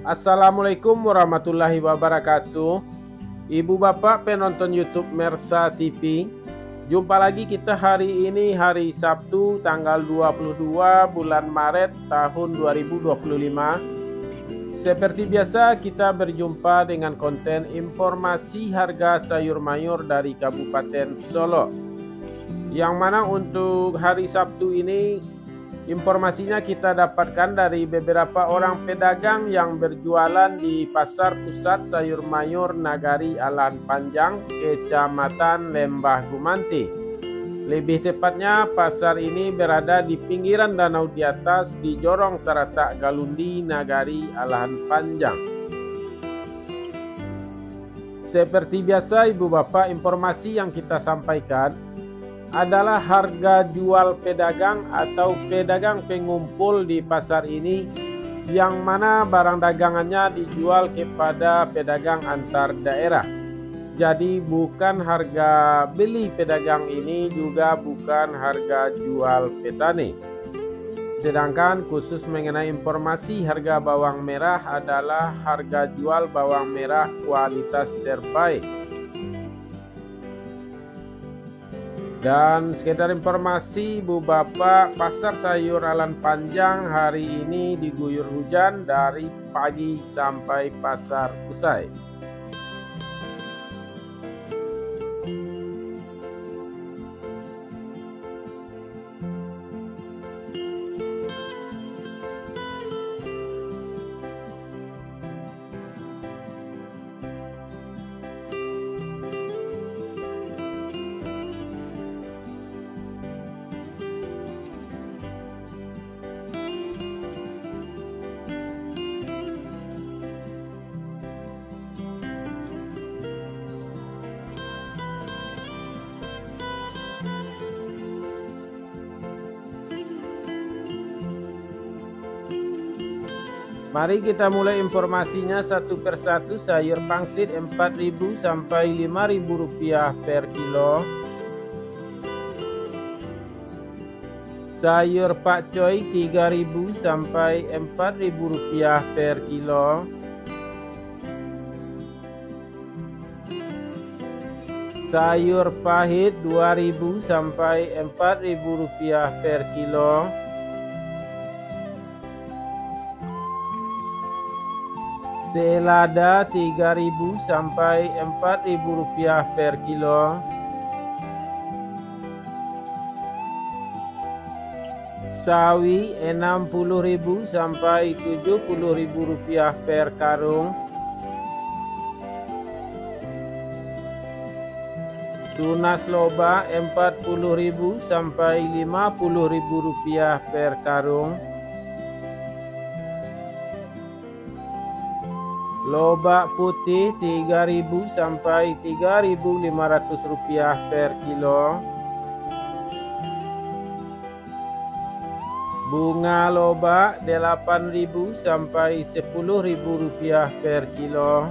Assalamualaikum warahmatullahi wabarakatuh. Ibu bapak penonton YouTube Mersa TV. Jumpa lagi kita hari ini, hari Sabtu tanggal 22 bulan Maret tahun 2025. Seperti biasa kita berjumpa dengan konten informasi harga sayur mayur dari Kabupaten Solo. Yang mana untuk hari Sabtu ini informasinya kita dapatkan dari beberapa orang pedagang yang berjualan di Pasar Pusat Sayur Mayur Nagari Alan Panjang, Kecamatan Lembah Gumanti. Lebih tepatnya, pasar ini berada di pinggiran danau di atas di Jorong Taratak Galundi, Nagari Alan Panjang. Seperti biasa, Ibu Bapak, informasi yang kita sampaikan adalah harga jual pedagang atau pedagang pengumpul di pasar ini, yang mana barang dagangannya dijual kepada pedagang antar daerah. Jadi bukan harga beli pedagang ini, juga bukan harga jual petani. Sedangkan khusus mengenai informasi harga bawang merah adalah harga jual bawang merah kualitas terbaik. Dan sekedar informasi, Bu Bapak, pasar sayur Alan Panjang hari ini diguyur hujan dari pagi sampai pasar usai. Mari kita mulai informasinya satu persatu. Sayur pangsit 4.000 sampai 5.000 rupiah per kilo. Sayur pakcoy 3.000 sampai 4.000 rupiah per kilo. Sayur pahit 2.000 sampai 4.000 rupiah per kilo. Selada 3.000 sampai 4.000 rupiah per kilo. Sawi 60.000 sampai 70.000 rupiah per karung. Tunas loba 40.000 sampai 50.000 rupiah per karung. Lobak putih 3.000 sampai 3.500 rupiah per kilo. Bunga lobak 8.000 sampai 10.000 rupiah per kilo.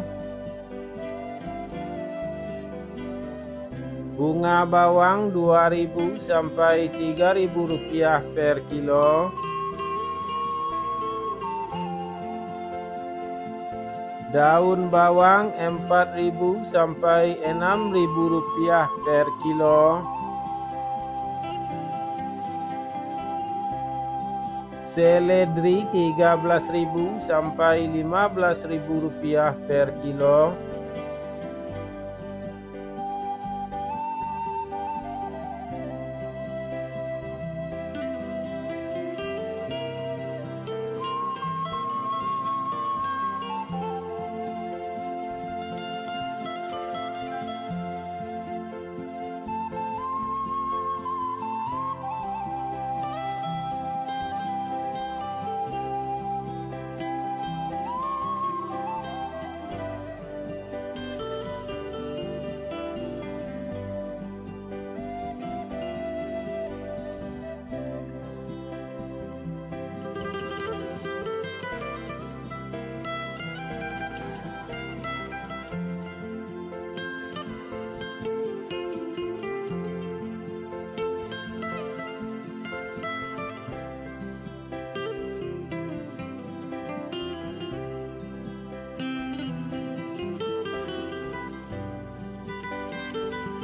Bunga bawang 2.000 sampai 3.000 rupiah per kilo. Daun bawang 4.000 sampai 6.000 rupiah per kilo. Seledri 13.000 sampai 15.000 rupiah per kilo.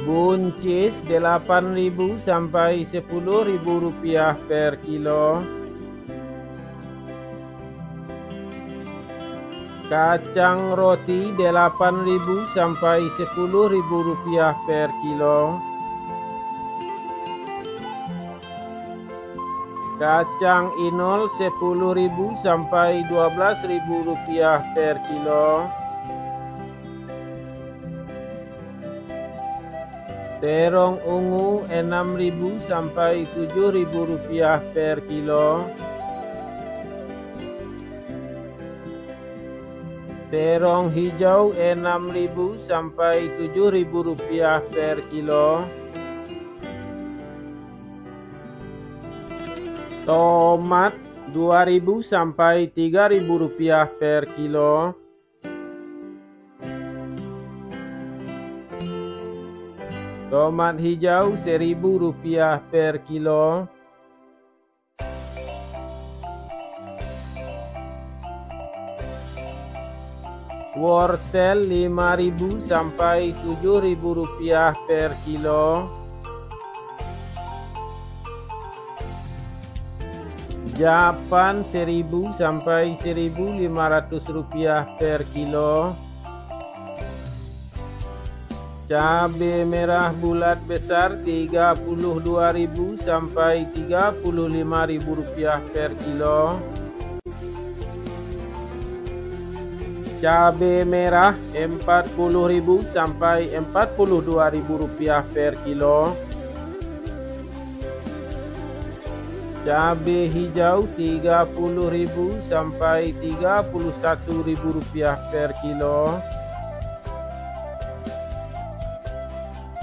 Buncis 8.000 sampai 10.000 rupiah per kilo. Kacang roti 8.000 sampai 10.000 rupiah per kilo. Kacang inol 10.000 sampai 12.000 rupiah per kilo. Terong ungu 6.000 sampai 7.000 rupiah per kilo. Terong hijau 6.000 sampai 7.000 rupiah per kilo. Tomat 2.000 sampai 3.000 rupiah per kilo. Tomat hijau 1.000 rupiah per kilo. Wortel 5.000 sampai 7.000 rupiah per kilo. Japan 1.000 sampai 1.500 rupiah per kilo. Cabai merah bulat besar 32.000 sampai 35.000 rupiah per kilo. Cabai merah 40.000 sampai 42.000 rupiah per kilo. Cabai hijau 30.000 sampai 31.000 rupiah per kilo.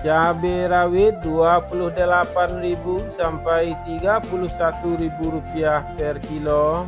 Cabai rawit 28.000 sampai 31.000 rupiah per kilo.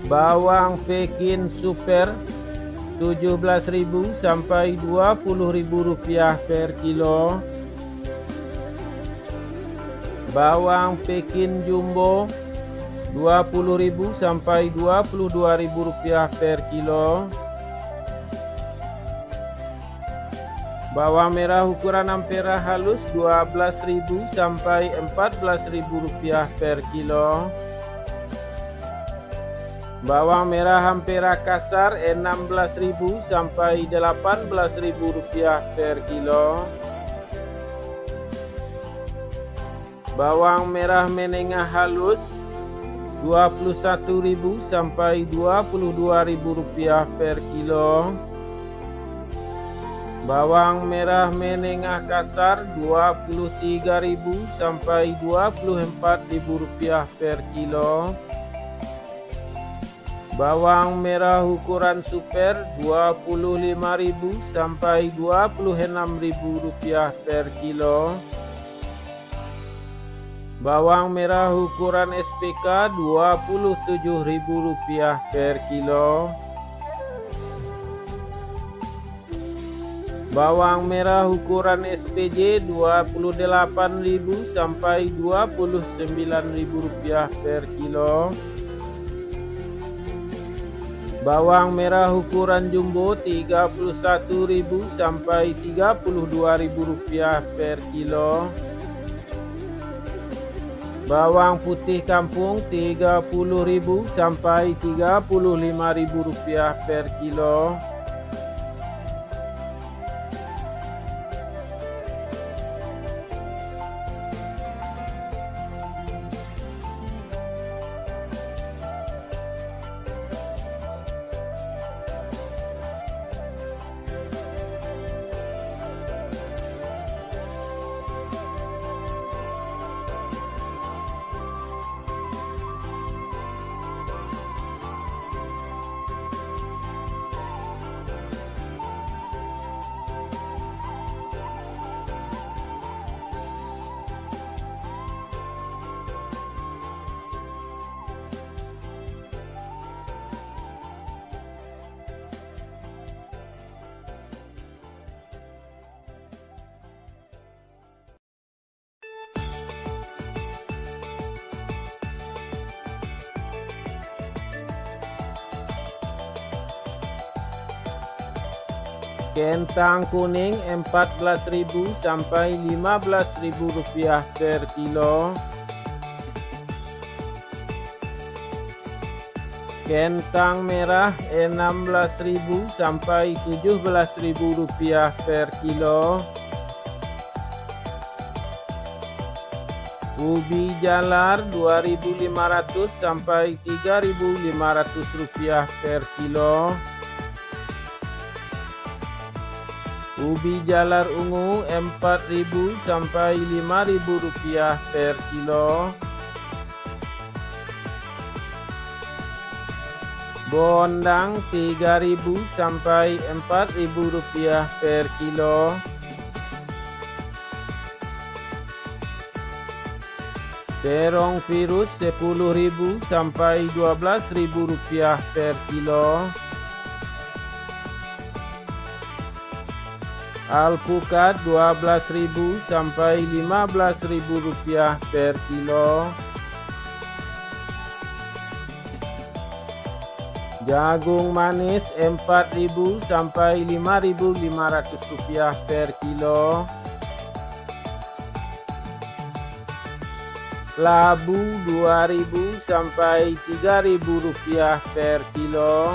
Bawang Pekin super 17.000 sampai 20.000 rupiah per kilo. Bawang Pekin jumbo 20.000 sampai 22.000 rupiah per kilo. Bawang merah ukuran ampera halus 12.000 sampai 14.000 rupiah per kilo. Bawang merah ampera kasar 16.000 sampai 18.000 rupiah per kilo. Bawang merah menengah halus 21.000 sampai 22.000 rupiah per kilo. Bawang merah menengah kasar 23.000 sampai 24.000 rupiah per kilo. Bawang merah ukuran super 25.000 sampai 26.000 rupiah per kilo. Bawang merah ukuran SPK 27.000 rupiah per kilo. Bawang merah ukuran SPJ 28.000 sampai 29.000 rupiah per kilo. Bawang merah ukuran jumbo 31.000 sampai 32.000 rupiah per kilo. Bawang putih kampung 30.000 sampai 35.000 rupiah per kilo. Kentang kuning 14.000 sampai 15.000 rupiah per kilo. Kentang merah 16.000 sampai 17.000 rupiah per kilo. Ubi jalar 2.500 sampai 3.500 rupiah per kilo. Ubi jalar ungu 4.000 sampai 5.000 rupiah per kilo. Bondang 3.000 sampai 4.000 rupiah per kilo. Terong virus 10.000 sampai 12.000 rupiah per kilo. Alpukat 12.000 sampai 15.000 rupiah per kilo. Jagung manis 4.000 sampai 5.500 rupiah per kilo. Labu 2.000 sampai 3.000 rupiah per kilo.